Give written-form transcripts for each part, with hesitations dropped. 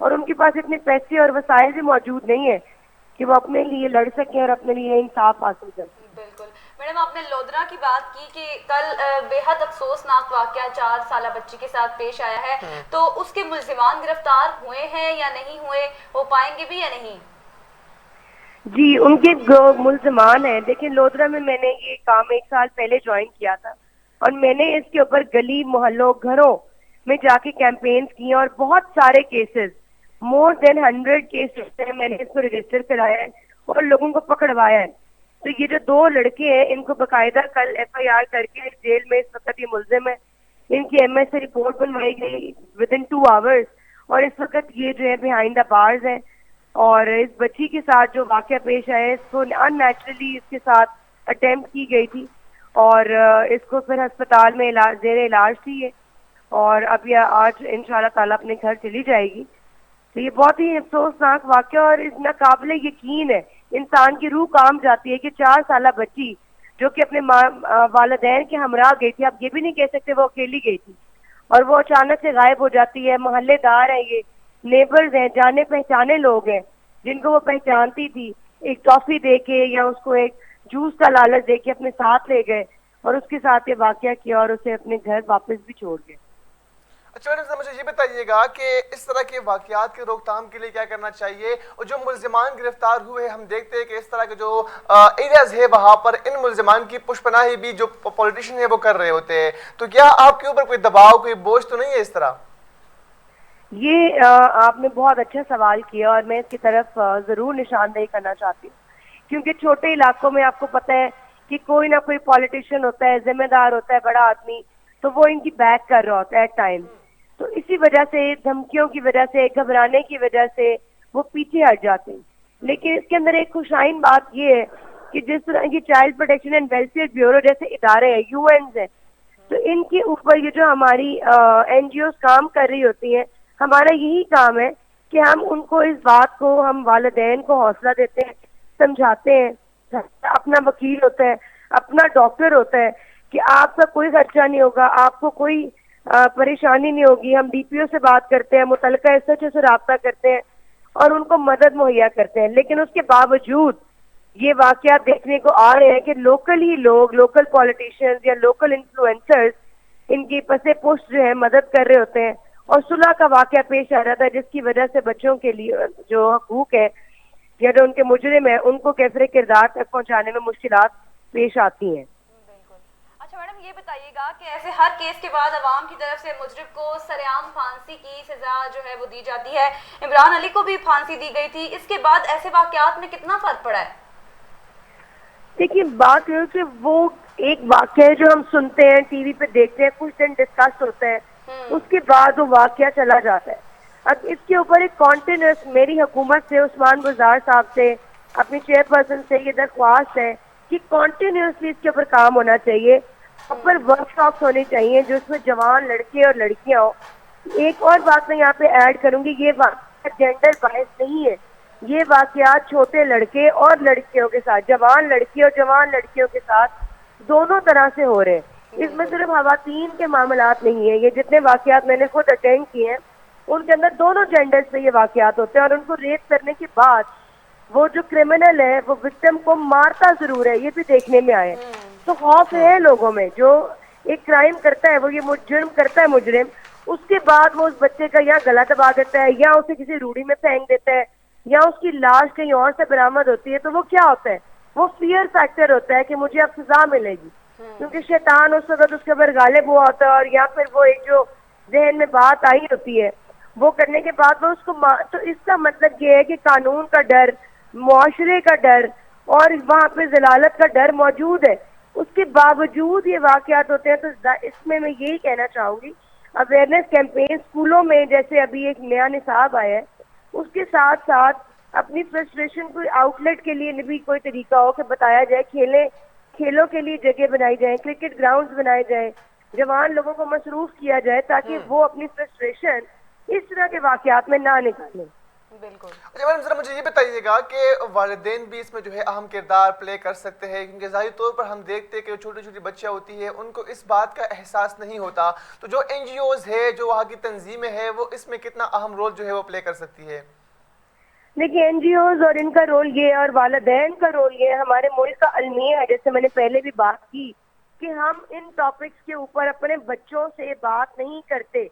اور ان کے پاس اتنے پیسے اور وسائل بھی موجود نہیں ہے کہ وہ اپنے لیے لڑ سکیں اور اپنے لیے انصاف حاصل کریں. بالکل. میڈم آپ نے لودھرا کی بات کی کہ کل بے حد افسوسناک واقعہ 4 سالہ بچی کے ساتھ پیش آیا ہے, تو اس کے ملزمان گرفتار ہوئے ہیں یا نہیں ہوئے, ہو پائیں گے بھی یا نہیں؟ جی ان کے ملزمان ہیں. دیکھیں لودھرا میں میں نے یہ کام 1 سال پہلے جوائن کیا تھا اور میں نے اس کے اوپر گلی محلوں گھروں میں جا کے کیمپینز کی اور بہت سارے کیسز, مور دین 100 کیسز ہیں, میں نے اس کو رجسٹر کرایا ہے اور لوگوں کو پکڑوایا ہے. تو یہ جو 2 لڑکے ہیں ان کو باقاعدہ کل FIR کر کے جیل میں اس وقت یہ ملزم ہے. ان کی MS سے رپورٹ بنوائی گئی ودن 2 آورس اور اس وقت یہ جو ہے بیہائنڈ دا بارز ہیں. اور اس بچی کے ساتھ جو واقعہ پیش آیا ہے اس کو ان نیچرلی اس کے ساتھ اٹیمپٹ کی گئی تھی اور اس کو پھر ہسپتال میں زیر علاج تھی ہے اور اب یہ آج انشاءاللہ تعالیٰ اپنے گھر چلی جائے گی. تو یہ بہت ہی افسوسناک واقعہ اور اس ناقابل یقین ہے, انسان کی روح کام جاتی ہے کہ 4 سالہ بچی جو کہ اپنے والدین کے ہمراہ گئی تھی, آپ یہ بھی نہیں کہہ سکتے وہ اکیلی گئی تھی, اور وہ اچانک سے غائب ہو جاتی ہے. محلے دار ہیں, یہ نیبرز ہیں, جانے پہچانے لوگ ہیں جن کو وہ پہچانتی تھی, ایک ٹافی دے کے یا اس کو ایک جوس کا لالچ دے کے اپنے ساتھ لے گئے اور اس کے ساتھ یہ واقعہ کیا اور اسے اپنے گھر واپس بھی چھوڑ گئے. اچھا میڈم صاحب مجھے یہ بتائیے گا کہ اس طرح کے واقعات کی روک تھام کے لیے کیا کرنا چاہیے, اور جو ملزمان گرفتار ہوئے ہم دیکھتے ہیں کہ اس طرح کے جو ایریاز ہے وہاں پر ان ملزمان کی پشت پناہی بھی جو پولیٹیشین ہے وہ کر رہے ہوتے ہیں, تو کیا آپ کے اوپر کوئی دباؤ کوئی بوجھ تو نہیں ہے اس طرح؟ یہ آپ نے بہت اچھا سوال کیا اور میں اس کی طرف ضرور نشاندہی کرنا چاہتی ہوں, کیونکہ چھوٹے علاقوں میں آپ کو پتہ ہے کہ کوئی نہ کوئی پولیٹیشین ہوتا ہے, ذمہ دار ہوتا ہے, بڑا آدمی, تو وہ ان کی بیک کر رہا ہوتا ہے ایٹ ٹائم. تو اسی وجہ سے دھمکیوں کی وجہ سے, گھبرانے کی وجہ سے وہ پیچھے ہٹ جاتے ہیں. لیکن اس کے اندر ایک خوشائن بات یہ ہے کہ جس طرح کی child protection and welfare bureau جیسے ادارے ہیں, UNs ہیں, تو ان کے اوپر یہ جو ہماری NGOs کام کر رہی ہوتی ہیں, ہمارا یہی کام ہے کہ ہم ان کو اس بات کو, ہم والدین کو حوصلہ دیتے ہیں, سمجھاتے ہیں. اپنا وکیل ہوتا ہے, اپنا ڈاکٹر ہوتا ہے کہ آپ کا کوئی خرچہ نہیں ہوگا, آپ کو کوئی پریشانی نہیں ہوگی. ہم DPO سے بات کرتے ہیں, متعلقہ SHO سے رابطہ کرتے ہیں اور ان کو مدد مہیا کرتے ہیں. لیکن اس کے باوجود یہ واقعات دیکھنے کو آ رہے ہیں کہ لوکل ہی لوگ, لوکل پولیٹیشینز یا لوکل انفلوئنسرز ان کی پسے پشت جو ہے مدد کر رہے ہوتے ہیں اور صلح کا واقعہ پیش آ رہا تھا جس کی وجہ سے بچوں کے لیے جو حقوق ہے یا جو ان کے مجرم ہیں ان کو کیفر کردار تک پہنچانے میں مشکلات پیش آتی ہیں. اچھا میڈم یہ بتائیے گا کہ ایسے ہر کیس کے بعد عوام کی طرف سے مجرم کو سرعام پھانسی کی سزا جو ہے وہ دی جاتی ہے. عمران علی کو بھی پھانسی دی گئی تھی, اس کے بعد ایسے واقعات میں کتنا فرق پڑا ہے؟ دیکھیے بات یہ کہ وہ ایک واقعہ جو ہم سنتے ہیں, TV پہ دیکھتے ہیں, کچھ دن ڈسکس ہوتا ہے, اس کے بعد وہ واقعہ چلا جاتا ہے. اب اس کے اوپر ایک کانٹینیوس میری حکومت سے, عثمان گزار صاحب سے, اپنی چیئرپرسن سے یہ درخواست ہے کہ کانٹینیوسلی اس کے اوپر کام ہونا چاہیے, اوپر ورک شاپس ہونی چاہیے جو میں جوان لڑکے اور لڑکیاں ہوں. ایک اور بات میں یہاں پہ ایڈ کروں گی, یہ واقعہ جینڈر باعث نہیں ہے, یہ واقعات چھوٹے لڑکے اور لڑکیوں کے ساتھ, جوان لڑکی اور جوان لڑکیوں کے ساتھ دونوں طرح سے ہو رہے ہیں. اس میں صرف خواتین کے معاملات نہیں ہیں, یہ جتنے واقعات میں نے خود اٹینڈ کیے ہیں ان کے اندر دونوں جینڈر سے یہ واقعات ہوتے ہیں. اور ان کو ریپ کرنے کے بعد وہ جو کرمنل ہے وہ وکٹم کو مارتا ضرور ہے, یہ بھی دیکھنے میں آئے. تو خوف ہے لوگوں میں, جو ایک کرائم کرتا ہے, وہ یہ جرم کرتا ہے مجرم, اس کے بعد وہ اس بچے کا یا گلا دبا دیتا ہے یا اسے کسی روڑی میں پھینک دیتا ہے یا اس کی لاش کہیں اور سے برآمد ہوتی ہے. تو وہ کیا ہوتا ہے, وہ فیئر فیکٹر ہوتا ہے کہ مجھے اب سزا ملے گی, کیونکہ شیطان اس وقت اس کے اوپر غالب ہوا ہوتا ہے, اور یا پھر وہ ایک جو ذہن میں بات آئی ہوتی ہے وہ کرنے کے بعد وہ اس کو تو اس کا مطلب یہ ہے کہ قانون کا ڈر, معاشرے کا ڈر اور وہاں پہ ضلالت کا ڈر موجود ہے. اس کے باوجود یہ واقعات ہوتے ہیں. تو اس میں یہی کہنا چاہوں گی, اویئرنیس کیمپین اسکولوں میں جیسے ابھی ایک نیا نصاب آیا ہے, اس کے ساتھ ساتھ اپنی فرسٹریشن کو آؤٹ لیٹ کے لیے بھی کوئی طریقہ ہو کہ بتایا جائے, کھیلوں کے لیے جگہ بنائی جائیں, کرکٹ گراؤنڈز بنائے جائیں, جوان لوگوں کو مصروف کیا جائے تاکہ وہ اپنی فرسٹریشن اس طرح کے واقعات میں نہ نکالیں. بالکل. اچھا میڈم ذرا مجھے یہ بتائیے گا کہ والدین بھی اس میں جو ہے اہم کردار پلے کر سکتے ہیں، کیونکہ ظاہری طور پر ہم دیکھتے ہیں کہ جو چھوٹی چھوٹی بچیاں ہوتی ہیں ان کو اس بات کا احساس نہیں ہوتا، تو جو این جی اوز ہے، جو وہاں کی تنظیمیں ہیں، وہ اس میں کتنا اہم رول جو ہے وہ پلے کر سکتی ہے؟ دیکھیے این جی اوز اور ان کا رول یہ ہے اور والدین کا رول یہ ہے، ہمارے ملک کا المیہ ہے، جیسے میں نے پہلے بھی بات کی کہ ہم ان ٹاپکس کے اوپر اپنے بچوں سے بات نہیں کرتے.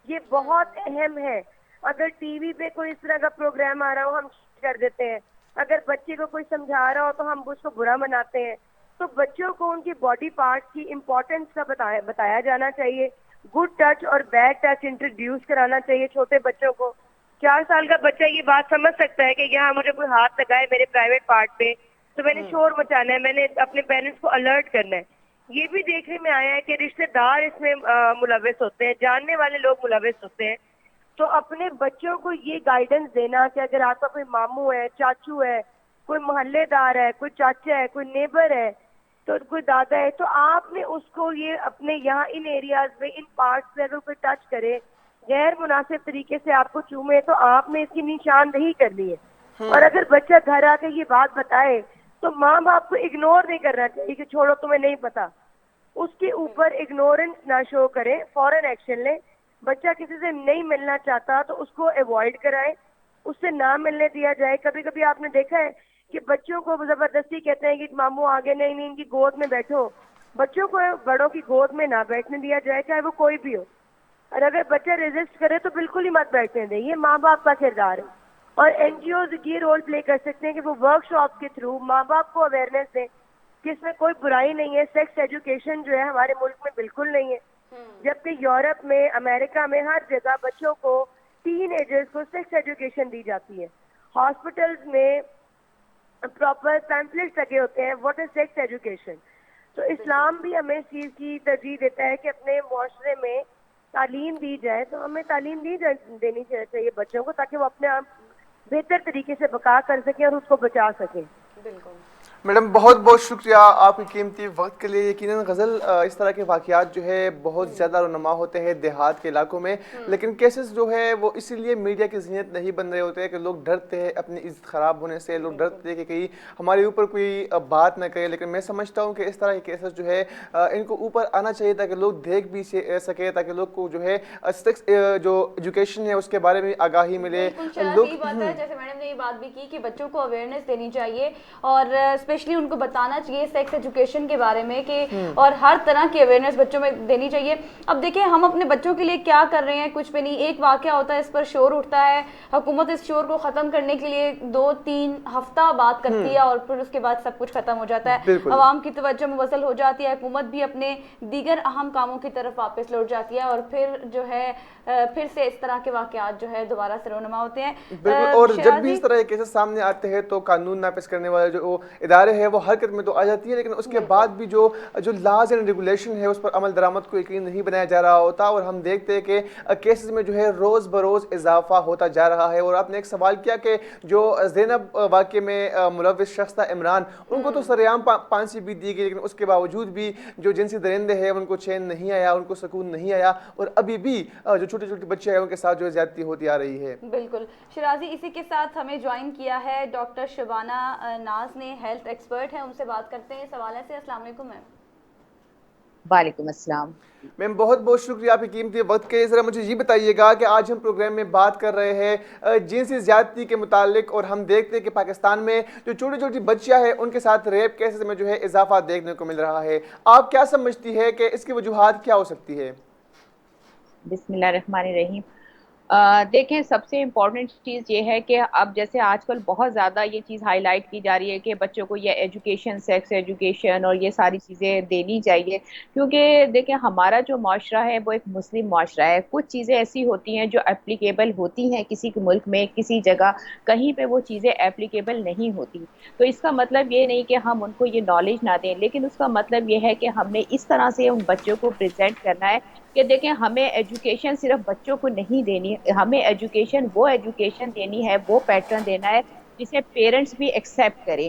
یہ بہت اہم ہے. اگر ٹی وی پہ کوئی اس طرح کا پروگرام آ رہا ہو ہم کر دیتے ہیں، اگر بچے کو کوئی سمجھا رہا ہو تو ہم اس کو برا مناتے ہیں. تو بچوں کو ان کی باڈی پارٹس کی امپورٹنس کا بتایا جانا چاہیے. گڈ ٹچ اور بیڈ ٹچ انٹروڈیوس کرانا چاہیے چھوٹے بچوں کو. 4 سال کا بچہ یہ بات سمجھ سکتا ہے کہ یہاں مجھے کوئی ہاتھ لگائے میرے پرائیویٹ پارٹ پہ تو میں نے شور مچانا ہے، میں نے اپنے پیرنٹس کو الرٹ کرنا ہے. یہ بھی دیکھنے میں آیا ہے کہ رشتہ دار اس میں ملوث ہوتے ہیں، جاننے والے لوگ ملوث ہوتے ہیں. تو اپنے بچوں کو یہ گائیڈنس دینا کہ اگر آپ کا کوئی ماموں ہے، چاچو ہے، کوئی محلے دار ہے، کوئی چاچا ہے، کوئی نیبر ہے، تو کوئی دادا ہے، تو آپ نے اس کو یہ اپنے یہاں ان ایریاز میں ان پارٹس میں اگر کوئی ٹچ کرے، غیر مناسب طریقے سے آپ کو چومے، تو آپ نے اس کی نشاندہی کرنی ہے. اور اگر بچہ گھر آ کے یہ بات بتائے تو ماں باپ کو اگنور نہیں کرنا چاہیے کہ چھوڑو تمہیں نہیں پتا. اس کے اوپر اگنورنس نہ شو کریں، فوراً ایکشن لیں. بچہ کسی سے نہیں ملنا چاہتا تو اس کو اوائڈ کرائیں، اس سے نہ ملنے دیا جائے. کبھی کبھی آپ نے دیکھا ہے کہ بچوں کو زبردستی کہتے ہیں کہ ماموں آگے نہیں ان کی گود میں بیٹھو. بچوں کو بڑوں کی گود میں نہ بیٹھنے دیا جائے، چاہے وہ کوئی بھی ہو. اور اگر بچہ ریزسٹ کرے تو بالکل ہی مت بیٹھنے دیں. یہ ماں باپ کا کردار ہے. اور این جی اوز یہ رول پلے کر سکتے ہیں کہ وہ ورک شاپ کے تھرو ماں باپ کو اویئرنیس دیں کہ اس میں کوئی برائی نہیں ہے. سیکس ایجوکیشن جو ہے ہمارے ملک میں بالکل نہیں ہے، جبکہ یورپ میں، امریکہ میں ہر جگہ بچوں کو، ٹین ایجرز کو سیکس ایجوکیشن دی جاتی ہے. ہاسپٹلز میں پراپر پیمفلیٹس لگے ہوتے ہیں واٹ از سیکس ایجوکیشن. تو اسلام بھی ہمیں اس چیز کی ترجیح دیتا ہے کہ اپنے معاشرے میں تعلیم دی جائے. تو ہمیں تعلیم دینی چاہیے بچوں کو تاکہ وہ اپنے آپ بہتر طریقے سے بقا کر سکیں اور اس کو بچا سکیں. بالکل. میڈم بہت بہت شکریہ آپ کی قیمتی وقت کے لیے. یقیناً غزل اس طرح کے واقعات جو ہے بہت زیادہ رونما ہوتے ہیں دیہات کے علاقوں میں، لیکن کیسز جو ہے وہ اسی لیے میڈیا کی ذہنیت نہیں بن رہے ہوتے ہیں کہ لوگ ڈرتے ہیں اپنی عزت خراب ہونے سے، لوگ ڈرتے ہیں کہ کہیں ہمارے اوپر کوئی بات نہ کرے. لیکن میں سمجھتا ہوں کہ اس طرح کے کیسز جو ہے ان کو اوپر آنا چاہیے تاکہ لوگ دیکھ بھی سکے، تاکہ لوگ کو جو ہے سیکس جو ایجوکیشن ہے اس کے بارے میں آگاہی ملے. لوگ بات ہے جیسے میڈم نے یہ بات بھی کی کہ بچوں کو اویئرنیس دینی چاہیے اور اسپیشلی ان کو بتانا چاہیے سیکس ایجوکیشن کے بارے میں کہ اور ہر طرح کی اویئرنیس بچوں میں دینی چاہیے. اب دیکھیں ہم اپنے بچوں کے لیے کیا کر رہے ہیں، کچھ بھی نہیں. ایک واقعہ ہوتا ہے اس پر شور اٹھتا ہے، حکومت اس شور کو ختم کرنے کے لیے 2-3 ہفتہ بات کرتی ہے اور پھر اس کے بعد سب کچھ ختم ہو جاتا ہے. عوام کی توجہ مبذول ہو جاتی ہے، حکومت بھی اپنے دیگر اہم کاموں کی طرف واپس لوٹ جاتی ہے اور پھر جو ہے پھر سے اس طرح کے واقعات جو ہے دوبارہ سے رونما ہوتے ہیں. بالکل. اور جب بھی اس طرح کے کیسز سامنے آتے ہیں تو قانون نافذ کرنے والے جو ادارے ہیں وہ حرکت میں تو آ جاتی ہے، لیکن اس کے بعد بھی جو لاز اینڈ ریگولیشن ہے اس پر عمل درآمد کو یقین نہیں بنایا جا رہا ہوتا. اور ہم دیکھتے ہیں کہ کیسز میں جو ہے روز بروز اضافہ ہوتا جا رہا ہے. اور آپ نے ایک سوال کیا کہ جو زینب واقعے میں ملوث شخص تھا عمران، ان کو تو سرعام پھانسی بھی دی گئی، لیکن اس کے باوجود بھی جو جنسی درندے ہیں ان کو چین نہیں آیا، ان کو سکون نہیں آیا. اور ابھی بھی جو چھوٹے چھوٹے بچے ہیں ان کے ساتھ جو زیادتی ہوتی آ رہی ہے. بالکل. شرازی اسی کے ساتھ ہمیں جوائن کیا ہے ڈاکٹر شبانہ ناز نے، ہیلتھ ایکسپرٹ ہیں، ان سے بات کرتے ہیں اس حوالے سے. السلام علیکم میم. وعلیکم السلام. میم بہت بہت شکریہ آپ کی قیمتی وقت کے. ذرا مجھے یہ بتائیے گا کہ آج ہم پروگرام میں بات کر رہے ہیں جنسی زیادتی کے متعلق، اور ہم دیکھتے ہیں کہ پاکستان میں جو چھوٹی چھوٹی بچیاں ہیں ان کے ساتھ ریپ کیسز میں جو ہے اضافہ دیکھنے کو مل رہا ہے. آپ کیا سمجھتی ہے کہ اس کی وجوہات کیا ہو سکتی ہے؟ بسم اللہ الرحمن الرحیم. دیکھیں سب سے امپورٹنٹ چیز یہ ہے کہ اب جیسے آج کل بہت زیادہ یہ چیز ہائی لائٹ کی جا رہی ہے کہ بچوں کو یہ ایجوکیشن، سیکس ایجوکیشن اور یہ ساری چیزیں دینی چاہیے، کیونکہ دیکھیں ہمارا جو معاشرہ ہے وہ ایک مسلم معاشرہ ہے. کچھ چیزیں ایسی ہوتی ہیں جو اپلیکیبل ہوتی ہیں کسی ملک میں، کسی جگہ، کہیں پہ وہ چیزیں اپلیکیبل نہیں ہوتی. تو اس کا مطلب یہ نہیں کہ ہم ان کو یہ نالج نہ دیں، لیکن اس کا مطلب یہ ہے کہ ہم نے اس طرح سے ان بچوں کو پریزنٹ کرنا ہے کہ دیکھیں ہمیں ایجوکیشن صرف بچوں کو نہیں دینی، ہمیں ایجوکیشن دینی ہے، وہ پیٹرن دینا ہے جسے پیرنٹس بھی ایکسیپٹ کریں.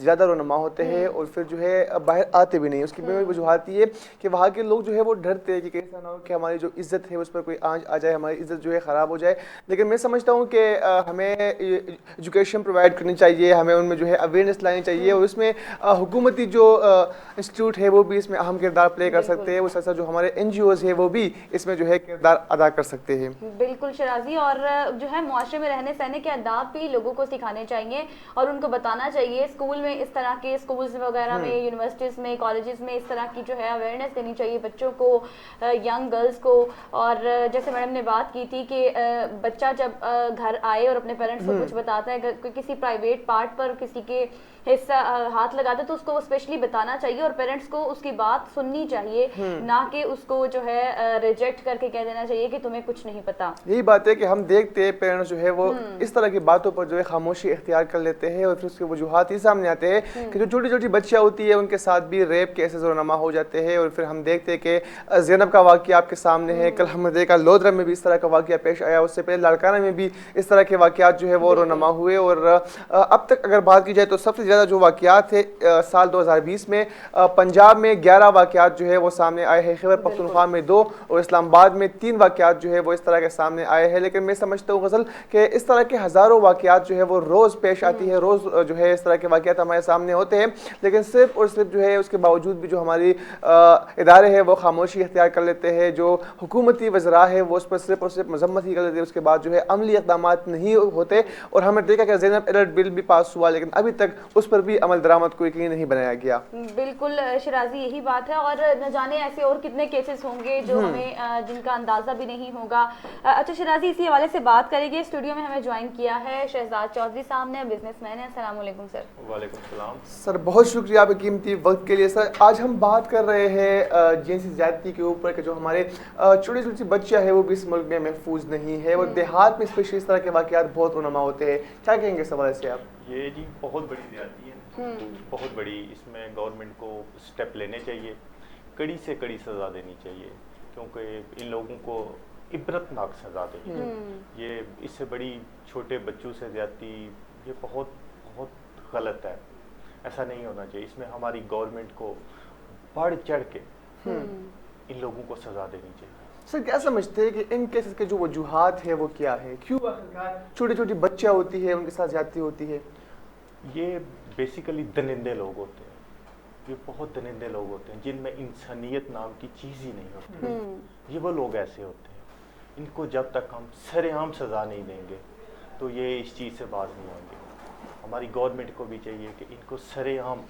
زیادہ رونما ہوتے ہیں اور پھر جو ہے باہر آتے بھی نہیں. اس کی بڑی وجوہات یہ کہ وہاں کے لوگ جو ہے وہ ڈرتے ہیں کہ ایسا نہ ہو کہ ہماری جو عزت ہے اس پر کوئی آنچ آ جائے, ہماری عزت جو ہے خراب ہو جائے. لیکن میں سمجھتا ہوں کہ ہمیں ایجوکیشن پرووائڈ کرنی چاہیے, ہمیں ان میں جو ہے اویئرنیس لانی چاہیے, اور اس میں حکومتی جو انسٹیٹیوٹ ہے وہ بھی اس میں اہم کردار پلے کر سکتے ہیں. اس ایسا جو ہمارے این جی اوز ہیں وہ بھی اس میں جو ہے کردار ادا کر سکتے ہیں. بالکل شرازی, اور جو ہے معاشرے میں رہنے سہنے کے آداب بھی لوگوں کو سکھانے چاہیے اور ان کو بتانا چاہیے. اسکول میں اس طرح کے اسکولز وغیرہ میں, یونیورسٹیز میں, کالجز میں اس طرح کی جو ہے اویئرنیس دینی چاہیے بچوں کو, ینگ گرلز کو. اور جیسے میڈم نے بات کی تھی کہ بچہ جب گھر آئے اور اپنے پیرنٹس کو کچھ بتاتا ہے, کسی پرائیویٹ پارٹ پر کسی کے حصہ ہاتھ لگاتا ہے تو اس کو اسپیشلی بتانا چاہیے اور پیرنٹس کو اس کی بات سننی چاہیے, نہ کہ اس کو جو ہے ریجیکٹ کر کے کہہ دینا چاہیے کہ تمہیں کچھ نہیں پتا. یہی بات ہے کہ ہم دیکھتے ہیں پیرنٹس جو ہے وہ اس طرح کی باتوں پر جو ہے خاموشی اختیار کر لیتے ہیں, اور پھر اس کے وجوہات یہ سامنے آتے ہیں کہ جو چھوٹی چھوٹی بچیاں ہوتی ہے ان کے ساتھ بھی ریپ کیسز رونما ہو جاتے ہیں. اور پھر ہم دیکھتے ہیں کہ زینب کا واقعہ آپ کے سامنے ہے, کل ہم نے دیکھا لودھرا میں بھی اس طرح کا واقعہ پیش آیا, اس سے پہلے لاڑکانہ میں بھی اس طرح کے واقعات جو ہے وہ رونما ہوئے. اور اب تک اگر بات کی جائے تو سب سے زیادہ جو واقعات ہے سال 2020 میں پنجاب میں 11 واقعات جو ہے وہ سامنے آئے ہیں, خیبر پختونخوا میں 2 اور اسلام آباد میں 3 واقعات جو ہے وہ اس طرح کے سامنے آئے ہیں. لیکن میں سمجھتا ہوں غزل کہ اس طرح کے ہزاروں واقعات جو ہے وہ روز پیش آتی ہے, روز جو ہے اس طرح کے واقعات ہمارے سامنے ہوتے ہیں, لیکن صرف اور صرف جو ہے اس کے باوجود بھی جو ہماری ادارے ہیں وہ خاموشی اختیار کر لیتے ہیں. جو حکومتی وزراء ہے وہ اس پر صرف اور صرف مذمت ہی کر لیتے ہیں, اس کے بعد جو ہے عملی اقدامات نہیں ہوتے. اور ہم نے دیکھا کہ زینب الرٹ بل بھی پاس ہوا, لیکن ابھی تک اس پر بھی عمل درآمد کوئی نہیں بنایا گیا. بالکل شرازی, یہی بات ہے, اور نہ جانے ایسے اور کتنے کیسز ہوں گے جو ہمیں جن کا اندازہ بھی نہیں ہوگا. اچھا شرازی, اسی حوالے سے بات کریں گے. اسٹوڈیو میں ہمیں جوائن کیا ہے شہزاد چودھری صاحب نے, بزنس مین ہے. السلام علیکم سر. وعلیکم السلام سر, بہت شکریہ آپ کے قیمتی وقت کے لیے. سر آج ہم بات کر رہے ہیں جنسی زیادتی کے اوپر کہ جو ہمارے چھوٹی چھوٹی بچیاں ہیں وہ بھی اس ملک میں محفوظ نہیں ہے, اور دیہات میں اسپیشلی اس طرح کے واقعات بہت رونما ہوتے ہیں. کیا کہیں گے اس حوالے سے آپ؟ یہ جی بہت بڑی زیادتی ہے, بہت بڑی. اس میں گورنمنٹ کو سٹیپ لینے چاہیے, کڑی سے کڑی سزا دینی چاہیے, کیونکہ ان لوگوں کو عبرت ناک سزا دینی چاہیے. یہ اس سے بڑی چھوٹے بچوں سے زیادتی یہ بہت بہت غلط ہے, ایسا نہیں ہونا چاہیے. اس میں ہماری گورنمنٹ کو بڑھ چڑھ کے ان لوگوں کو سزا دینی چاہیے. سر کیا سمجھتے ہیں کہ ان کیسز کے جو وجوہات ہے وہ کیا ہے, کیوں چھوٹی چھوٹی بچیاں ہوتی ہے ان کے ساتھ زیادتی ہوتی ہے؟ یہ بیسیکلی درندے لوگ ہوتے ہیں, یہ بہت درندے لوگ ہوتے ہیں جن میں انسانیت نام کی چیز ہی نہیں ہوتی. یہ وہ لوگ ایسے ہوتے ہیں, ان کو جب تک ہم سر عام سزا نہیں دیں گے تو یہ اس چیز سے باز نہیں ہوں گے. ہماری گورنمنٹ کو بھی چاہیے کہ ان کو سر عام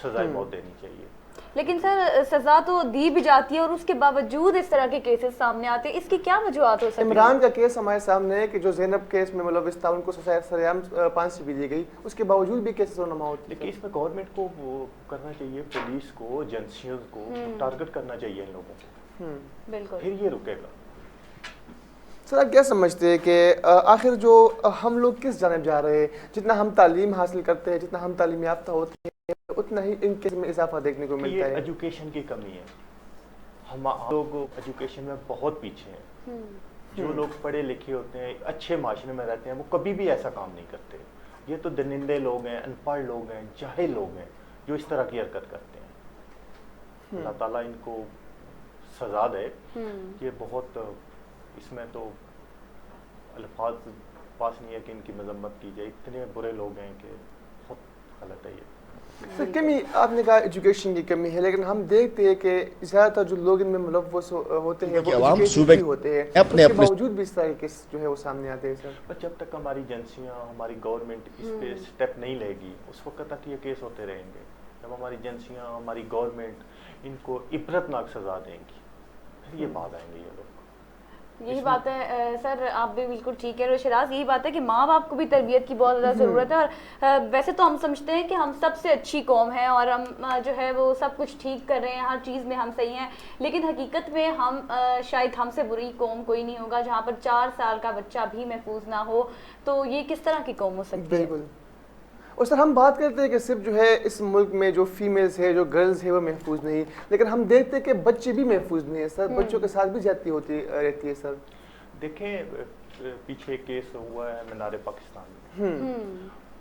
سزائے موت دینی چاہیے. لیکن سر سزا تو دی بھی جاتی ہے اور اس کے باوجود اس طرح کے کیسز سامنے آتے ہیں, اس کی کیا وجوہات ہو سکتی ہیں؟ عمران کا کیس ہمارے سامنے ہے کہ جو زینب کیس میں ملوث تھا ان کو سرعام پھانسی بھی دی گئی, اس کے باوجود بھی کیسز رونما ہوتے ہیں. لیکن اس میں گورنمنٹ کو وہ کرنا چاہیے, پولیس کو, ایجنسیوں کو ٹارگٹ کرنا چاہیے ان لوگوں کو, بالکل, پھر یہ رکے گا. سر آپ کیا سمجھتے ہیں کہ آخر جو ہم لوگ کس جانب جا رہے ہیں؟ جتنا ہم تعلیم حاصل کرتے ہیں, جتنا ہم تعلیم یافتہ ہوتے ہیں, اتنا ہی ان کیس میں اضافہ دیکھنے کو ملتا ہے. یہ ایجوکیشن کی کمی ہے. ہم لوگ ایجوکیشن میں بہت پیچھے ہیں. جو لوگ پڑھے لکھے ہوتے ہیں, اچھے معاشرے میں رہتے ہیں, وہ کبھی بھی ایسا کام نہیں کرتے. یہ تو درندے لوگ ہیں, ان پڑھ لوگ ہیں, جاہل لوگ ہیں جو اس طرح کی حرکت کرتے ہیں. اللہ تعالیٰ ان کو سزا دے. یہ بہت, اس میں تو الفاظ پاس نہیں ہے کہ ان کی مذمت کی جائے. اتنے برے لوگ ہیں کہ بہت غلط ہے یہ. سر کمی آپ نے کہا ایجوکیشن کی کمی ہے, لیکن ہم دیکھتے ہیں کہ زیادہ تر جو لوگ ان میں ملوث ہوتے ہیں وہ ایجوکیشن ہوتے ہیں, اس کے باوجود بھی اس طرح کے کیس جو ہے وہ سامنے آتے ہیں. سر جب تک ہماری ایجنسیاں, ہماری گورنمنٹ اس پہ سٹیپ نہیں لے گی اس وقت تک یہ کیس ہوتے رہیں گے. جب ہماری ایجنسیاں, ہماری گورنمنٹ ان کو عبرت ناک سزا دیں گی پھر یہ بعد آئیں گے یہ لوگ. یہی بات ہے سر, آپ بھی بالکل ٹھیک ہے شراز, یہی بات ہے کہ ماں باپ کو بھی تربیت کی بہت زیادہ ضرورت ہے. اور ویسے تو ہم سمجھتے ہیں کہ ہم سب سے اچھی قوم ہے اور ہم جو ہے وہ سب کچھ ٹھیک کر رہے ہیں, ہر چیز میں ہم صحیح ہیں, لیکن حقیقت میں ہم شاید ہم سے بری قوم کوئی نہیں ہوگا جہاں پر 4 سال کا بچہ بھی محفوظ نہ ہو. تو یہ کس طرح کی قوم ہو سکتی ہے؟ بالکل. اور سر ہم بات کرتے ہیں کہ صرف جو ہے اس ملک میں جو فیمیلز ہے, جو گرلز ہے وہ محفوظ نہیں, لیکن ہم دیکھتے ہیں کہ بچے بھی محفوظ نہیں ہیں. سر بچوں کے ساتھ بھی زیادتی ہوتی رہتی ہے. سر دیکھیں پیچھے کیس ہوا ہے مینار پاکستان میں,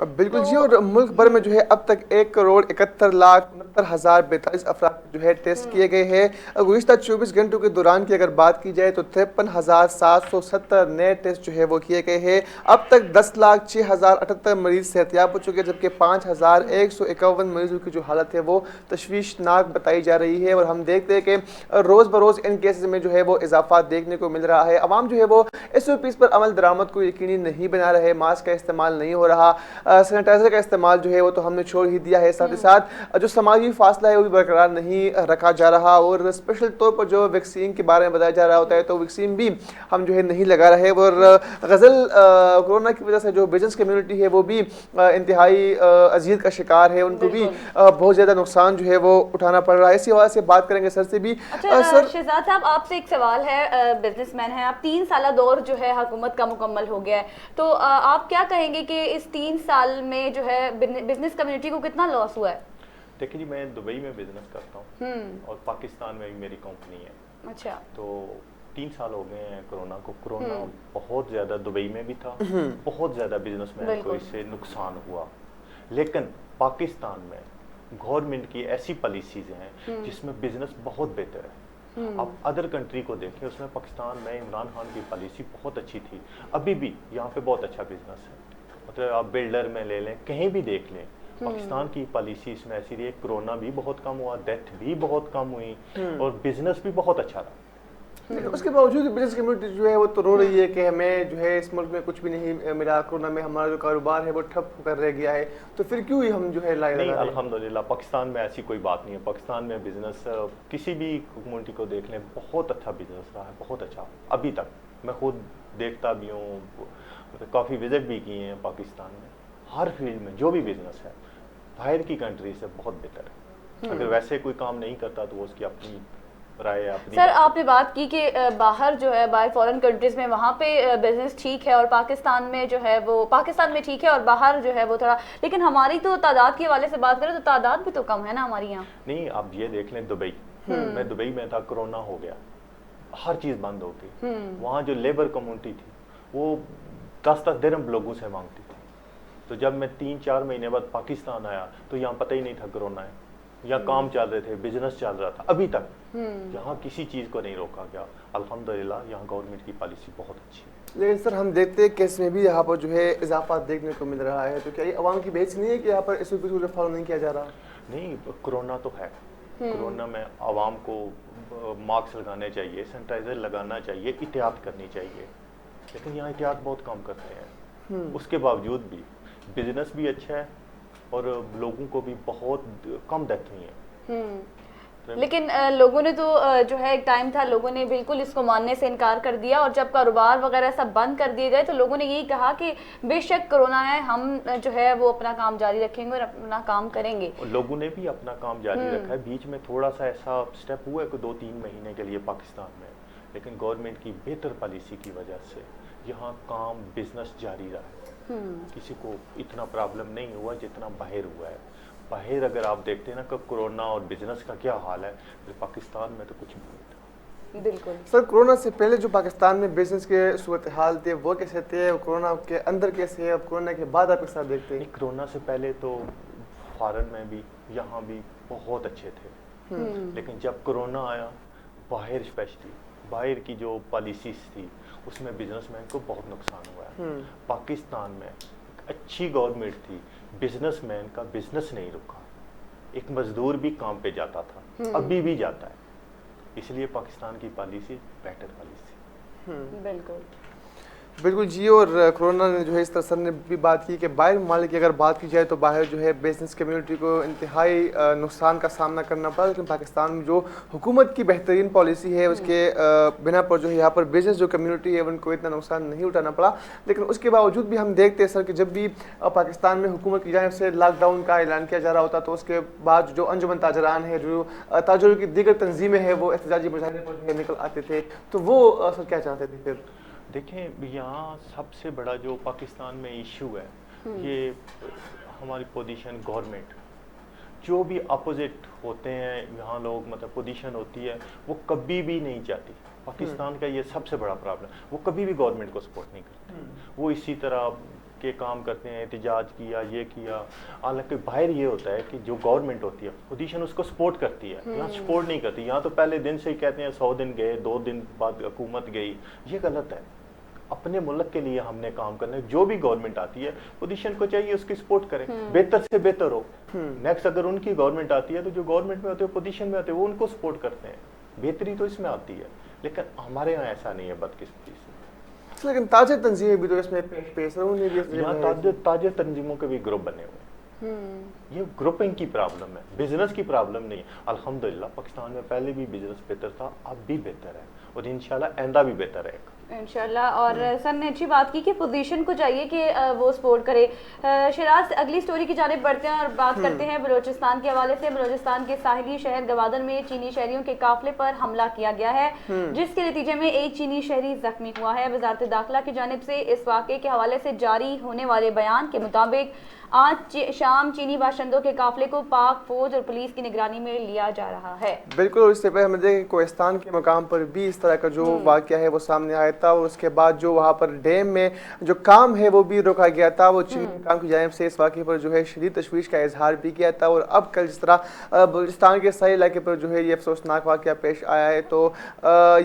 بالکل جی, اور ملک بھر میں جو ہے اب تک 1,71,69,042 افراد جو ہے ٹیسٹ کیے گئے ہیں. گزشتہ 24 گھنٹوں کے دوران کی اگر بات کی جائے تو 53,770 نئے ٹیسٹ جو ہے وہ کیے گئے ہیں. اب تک 10,06,078 مریض صحتیاب ہو چکے, جبکہ 5,151 مریضوں کی جو حالت ہے وہ تشویشناک بتائی جا رہی ہے. اور ہم دیکھتے ہیں کہ روز بروز ان کیسز میں جو ہے وہ اضافہ دیکھنے کو مل رہا ہے. عوام جو ہے وہ SOPs پر عمل درآمد کو یقینی نہیں بنا رہے, ماسک کا استعمال نہیں ہو رہا, سینیٹائزر کا استعمال جو ہے وہ تو ہم نے چھوڑ ہی دیا ہے. ساتھ ہی ساتھ جو سماجی فاصلہ ہے وہ بھی برقرار نہیں رکھا جا رہا, اور اسپیشل طور پر جو ویکسین کے بارے میں بتایا جا رہا ہوتا ہے تو ویکسین بھی ہم جو ہے نہیں لگا رہے. اور غزل کورونا کی وجہ سے جو بزنس کمیونٹی ہے وہ بھی انتہائی اذیت کا شکار ہے, ان کو بھی بہت زیادہ نقصان جو ہے وہ اٹھانا پڑ رہا ہے. اسی حوالے سے بات کریں گے سر سے بھی. اچھا شہزاد صاحب, آپ سے ایک سوال ہے, بزنس مین ہیں آپ, 3 سالہ دور جو ہے حکومت کا مکمل ہو گیا ہے, تو آپ کیا کہیں گے کہ اس 3 سال میں جو ہے بزنس کمیونٹی کو کتنا لاس ہوا ہے؟ دیکھیں جی, میں دبئی میں بزنس کرتا ہوں اور پاکستان میں بھی میری کمپنی ہے. اچھا, تو 3 سال ہو گئے ہیں کورونا کو. کورونا بہت زیادہ دبئی میں بھی تھا, بہت زیادہ بزنس مین کو اس سے نقصان ہوا, لیکن پاکستان میں گورنمنٹ کی ایسی پالیسیز ہیں جس میں بزنس بہت بہتر ہے. اب ادر کنٹری کو دیکھیں, اس میں پاکستان میں عمران خان کی پالیسی بہت اچھی تھی, ابھی بھی یہاں پہ بہت اچھا بزنس ہے. مطلب آپ بلڈر میں لے لیں, کہیں بھی دیکھ لیں, پاکستان کی پالیسی اس میں ایسی رہی ہے. کورونا بھی بہت کم ہوا, ڈیتھ بھی بہت کم ہوئی, اور بزنس بھی بہت اچھا رہا. اس کے باوجود بزنس کمیونٹی جو ہے وہ تو رو رہی ہے کہ ہمیں جو ہے اس ملک میں کچھ بھی نہیں ملا, کورونا میں ہمارا جو کاروبار ہے وہ ٹھپ کر رہ گیا ہے, تو پھر کیوں ہی ہم جو ہے لائے نہیں, الحمدللہ پاکستان میں ایسی کوئی بات نہیں ہے. پاکستان میں بزنس کسی بھی کمیونٹی کو دیکھ لیں, بہت اچھا بزنس رہا ہے, بہت اچھا ابھی تک. میں خود دیکھتا بھی ہوں, کافی وزٹ بھی کیے ہیں پاکستان میں. ہر فیلڈ میں جو بھی بزنس ہے باہر کی کنٹری سے بہت بہتر ہے. اگر ویسے کوئی کام نہیں کرتا تو اس کی اپنی رائے ہے. سر آپ نے بات کی کہ باہر جو ہے باہر فورن کنٹریز میں وہاں پہ بزنس ٹھیک ہے, اور پاکستان میں جو ہے وہ پاکستان میں ٹھیک ہے اور باہر جو ہے وہ تھوڑا, لیکن ہماری تو تعداد کے حوالے سے بات کریں تو تعداد بھی تو کم ہے نا ہماری یہاں. نہیں, آپ یہ دیکھ لیں دبئی, میں دبئی میں تھا, کورونا ہو گیا, ہر چیز بند ہو گئی. وہاں جو لیبر کمیونٹی تھی وہ 10 درہم لوگوں سے مانگتی تھی. تو جب میں 3-4 مہینے بعد پاکستان آیا تو یہاں پتہ ہی نہیں تھا کورونا ہے, یا کام چل رہے تھے, بزنس چل رہا تھا. ابھی تک یہاں کسی چیز کو نہیں روکا گیا. الحمدللہ یہاں گورنمنٹ کی پالیسی بہت اچھی ہے. لیکن سر ہم دیکھتے ہیں کہ اس میں بھی یہاں پر جو ہے اضافہ دیکھنے کو مل رہا ہے, تو کیا یہ عوام کی بحث نہیں ہے کہ یہاں پر اس کو فالو نہیں کیا جا رہا؟ نہیں, کورونا تو ہے. کورونا میں عوام کو ماسک لگانے چاہیے, سینیٹائزر لگانا چاہیے, احتیاط کرنی چاہیے, لیکن یہاں احتیاط بہت کم کرتے ہیں. اس کے باوجود بھی بزنس بھی اچھا ہے اور لوگوں کو بھی بہت کم ڈیتھ ہوئی ہے. لیکن لوگوں نے تو جو ہے ایک ٹائم تھا, لوگوں نے بالکل اس کو ماننے سے انکار کر دیا, اور جب کاروبار وغیرہ سب بند کر دیے گئے تو لوگوں نے یہی کہا کہ بے شک کورونا ہے, ہم جو ہے وہ اپنا کام جاری رکھیں گے اور اپنا کام کریں گے. لوگوں نے بھی اپنا کام جاری رکھا ہے. بیچ میں تھوڑا سا ایسا سٹیپ ہوا ہے کہ 2-3 مہینے کے لیے پاکستان میں, لیکن گورنمنٹ کی بہتر پالیسی کی وجہ سے یہاں کام بزنس جاری رہا ہے. کسی کو اتنا پرابلم نہیں ہوا جتنا باہر ہوا ہے. باہر اگر آپ دیکھتے ہیں نا کہ کورونا اور بزنس کا کیا حال ہے, پھر پاکستان میں تو کچھ بھی نہیں تھا. بالکل سر, کورونا سے پہلے جو پاکستان میں بزنس کے صورتحال تھے وہ کیسے تھے, کورونا کے اندر کیسے ہے, اب کورونا کے بعد آپ کے ساتھ دیکھتے ہیں؟ کورونا سے پہلے تو فارن میں بھی یہاں بھی بہت اچھے تھے, لیکن جب کورونا آیا باہر اسپیشلی باہر کی جو پالیسیز تھی اس میں بزنس مین کو بہت نقصان ہوا ہے. پاکستان میں اچھی گورنمنٹ تھی, بزنس مین کا بزنس نہیں رکا, ایک مزدور بھی کام پہ جاتا تھا, ابھی بھی جاتا ہے. اس لیے پاکستان کی پالیسی بیٹر پالیسی. بالکل جی, اور کورونا نے جو ہے اس طرح سر نے بھی بات کی کہ باہر ممالک کی اگر بات کی جائے تو باہر جو ہے بزنس کمیونٹی کو انتہائی نقصان کا سامنا کرنا پڑا, لیکن پاکستان میں جو حکومت کی بہترین پالیسی ہے اس کے بنا پر جو ہے یہاں پر بزنس جو کمیونٹی ہے ان کو اتنا نقصان نہیں اٹھانا پڑا. لیکن اس کے باوجود بھی ہم دیکھتے ہیں سر کہ جب بھی پاکستان میں حکومت کی جانب سے لاک ڈاؤن کا اعلان کیا جا رہا ہوتا تو اس کے بعد جو انجمن تاجران ہے, جو تاجروں کی دیگر تنظیمیں ہیں, وہ احتجاجی مظاہرے پر نکل آتے تھے, تو وہ سر کیا چاہتے تھے پھر؟ دیکھیں, یہاں سب سے بڑا جو پاکستان میں ایشو ہے یہ ہماری پوزیشن گورنمنٹ, جو بھی اپوزٹ ہوتے ہیں یہاں لوگ, مطلب پوزیشن ہوتی ہے وہ کبھی بھی نہیں چاہتی. پاکستان کا یہ سب سے بڑا پرابلم, وہ کبھی بھی گورنمنٹ کو سپورٹ نہیں کرتے. وہ اسی طرح کے کام کرتے ہیں، احتجاج کیا، یہ کیا. حالانکہ باہر یہ ہوتا ہے کہ جو گورنمنٹ ہوتی ہے اپوزیشن اس کو سپورٹ کرتی ہے، یہاں سپورٹ نہیں کرتی. یہاں تو پہلے دن سے ہی کہتے ہیں 100 دن گئے، 2 دن بعد حکومت گئی. یہ غلط ہے. اپنے ملک کے لیے ہم نے کام کرنا ہے. جو بھی گورنمنٹ آتی ہے پوزیشن کو چاہیے اس کی سپورٹ کرے، بہتر سے بہتر ہو. نیکسٹ اگر ان کی گورنمنٹ آتی ہے تو جو گورنمنٹ میں ہوتے ہیں پوزیشن میں ہوتے ہیں وہ ان کو سپورٹ کرتے ہیں. بہتری تو اس میں آتی ہے، لیکن ہمارے یہاں ایسا نہیں ہے بدقسمتی سے. لیکن تاجر تنظیمیں بھی تو اس میں پیش یہاں تاجر تنظیموں کے بھی گروپ بنے ہوئے ہیں. یہ گروپنگ کی پرابلم ہے، بزنس کی پرابلم نہیں ہے. الحمدللہ پاکستان میں پہلے بھی بزنس بہتر تھا، اب بھی بہتر ہے اور انشاءاللہ آئندہ بھی بہتر ہے انشاءاللہ. اور سر نے اچھی بات کی کہ پوزیشن کو چاہیے کہ وہ سپورٹ کرے. شیراز، اگلی سٹوری کی جانب بڑھتے ہیں اور بات کرتے ہیں بلوچستان کے حوالے سے. بلوچستان کے ساحلی شہر گوادر میں چینی شہریوں کے قافلے پر حملہ کیا گیا ہے، جس کے نتیجے میں ایک چینی شہری زخمی ہوا ہے. وزارت داخلہ کی جانب سے اس واقعے کے حوالے سے جاری ہونے والے بیان کے مطابق آج شام چینی باشندوں کے قافلے کو پاک فوج اور پولیس کی نگرانی میں لیا جا رہا ہے. بالکل. اس سے پہلے ہم نے دیکھا کہ کوہستان کے مقام پر بھی اس طرح کا جو واقعہ ہے وہ سامنے آیا تھا، اور اس کے بعد جو وہاں پر ڈیم میں جو کام ہے وہ بھی روکا گیا تھا. وہ چینی حکام کی جانب سے اس واقعے پر جو ہے شدید تشویش کا اظہار بھی کیا تھا. اور اب کل جس طرح بلوچستان کے ساحلی علاقے پر جو ہے یہ افسوسناک واقعہ پیش آیا ہے، تو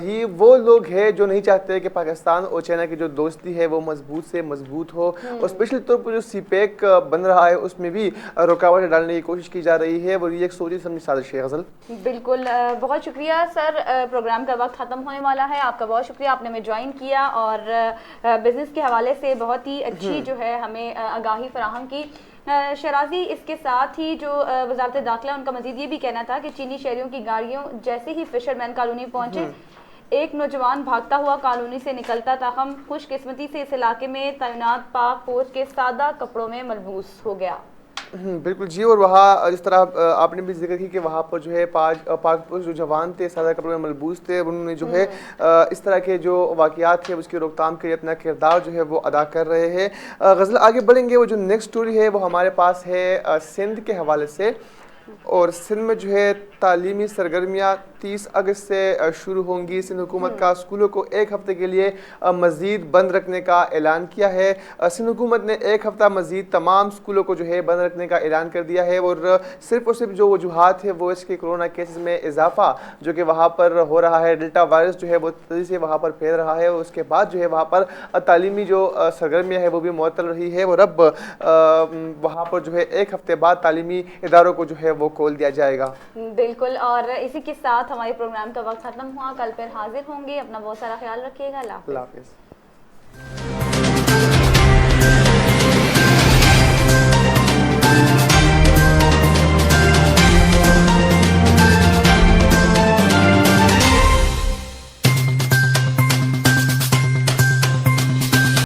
یہ وہ لوگ ہیں جو نہیں چاہتے کہ پاکستان اور چائنا کی جو دوستی ہے وہ مضبوط سے مضبوط ہو، اور اسپیشلی طور پر جو سی پیک بن رہا ہے اس میں بھی رکاوٹ ڈالنے کی کوشش کی جا رہی ہے. اور یہ ایک سوچی سمجھی سازش ہے. غزل، بالکل. بہت شکریہ سر. پروگرام کا وقت ختم ہونے والا ہے. آپ کا بہت شکریہ، آپ نے ہمیں جوائن کیا اور بزنس کے حوالے سے بہت ہی اچھی جو ہے ہمیں آگاہی فراہم کی. شیرازی، اس کے ساتھ ہی جو وزارت داخلہ ان کا مزید یہ بھی کہنا تھا کہ چینی شہریوں کی گاڑیوں جیسے ہی فشرمین کالونی پہنچے ایک نوجوان بھاگتا ہوا کالونی سے نکلتا، تاہم خوش قسمتی سے اس علاقے میں تعینات پاک فوج کے سادہ کپڑوں میں ملبوس ہو گیا. بالکل جی. اور وہاں جس طرح آپ نے بھی ذکر کی کہ وہاں پر جو ہے پاک فوج جو جوان تھے سادہ کپڑوں میں ملبوس تھے، انہوں نے جو ہے اس طرح کے جو واقعات ہیں اس کی روک تھام کے لیے اپنا کردار جو ہے وہ ادا کر رہے ہیں. غزل، آگے بڑھیں گے. وہ جو نیکسٹ سٹوری ہے وہ ہمارے پاس ہے سندھ کے حوالے سے. اور سندھ میں جو ہے تعلیمی سرگرمیاں 30 اگست سے شروع ہوں گی. سندھ حکومت کا اسکولوں کو ایک ہفتے کے لیے مزید بند رکھنے کا اعلان کیا ہے. سندھ حکومت نے ایک ہفتہ مزید تمام اسکولوں کو جو ہے بند رکھنے کا اعلان کر دیا ہے. اور صرف جو وجوہات ہے وہ اس کے کرونا کیسز میں اضافہ جو کہ وہاں پر ہو رہا ہے، ڈیلٹا وائرس جو ہے وہ تیزی سے وہاں پر پھیل رہا ہے، اور اس کے بعد جو ہے وہاں پر تعلیمی جو سرگرمیاں ہے وہ بھی معطل رہی ہے. اور اب وہاں پر جو ہے ایک ہفتے بعد تعلیمی اداروں کو جو ہے وہ کھول دیا جائے گا. بالکل. اور اسی کے ساتھ ہمارے پروگرام کا وقت ختم ہوا. کل پھر حاضر ہوں گے. اپنا بہت سارا خیال رکھیے گا. اللہ حافظ.